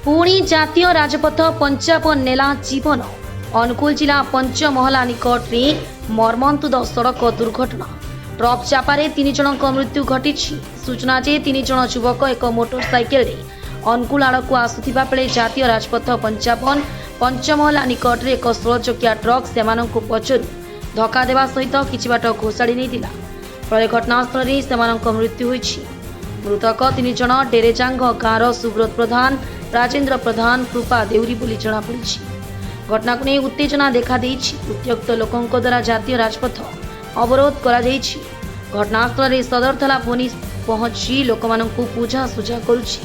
पुणी जातीय राजपथ 55 नेला जीवन अनुकूल जिला पंचमहला निकट में मर्मन्तुद सड़क दुर्घटना ट्रक चापारे 3 जनक मृत्यु घटी। सूचना जे 3 जन युवक एक मोटरसाइकेल रे अनुकूल आड़ को आसुथिबा बेले जातीय राजपथ 55 पंचमहला निकट में एक 16 चकिया ट्रक सेमानंकु पछरु धक्का देवा सहित किछि बाट घोषाड़ी नहीं फल घटनास्थल में सेमानंक मृत्यु होइछि। मृतक 3 जन डेरेजांग गाँवर सुब्रत प्रधान, राजेंद्र प्रधान, कृपा देउरी बोली जनापड़ी। घटना को नहीं उत्तेजना देखा देइछि। उत्यक्त लोकों द्वारा जातीय राजपथ अवरोध करा जाइछि। घटनास्थल में सदर थाना पुलिस पहुंची लोक पूजा सुझा करुछि।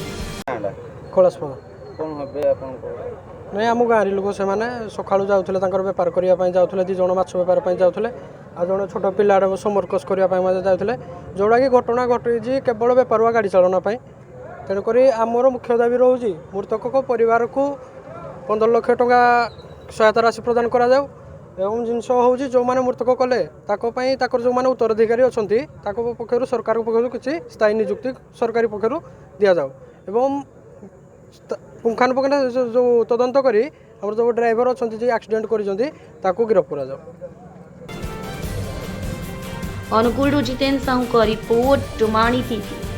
नहीं आम गाँव लोक से सका जाऊे बेपार करने जाऊे 2 जन माछ बेपार जाऊे आ जड़े छोट पिला समरकस करने जाऊे जोड़ा कि घटना घटी केवल बेपारुआ गाड़ी चालना तेणुक आमर मुख्य दाबी रोचे मृतक परिवार को 15 लाख टंका सहायता राशि प्रदान करा जाऊ एवं जिनस हूँ जो मैंने मृतक कले जो मैंने उत्तराधिकारी अच्छा पक्षर सरकार पक्ष किसी स्थायी नियुक्ति सरकारी पक्षर दि जाऊ एवं पुंखानुपुंख जो तदंत करी हमर जो ड्राइवर अच्छा जी एक्सीडेंट कर गिरफ्त करा जाऊ। अनुकूल जितेन साहू का रिपोर्ट टुमाणी टीवी।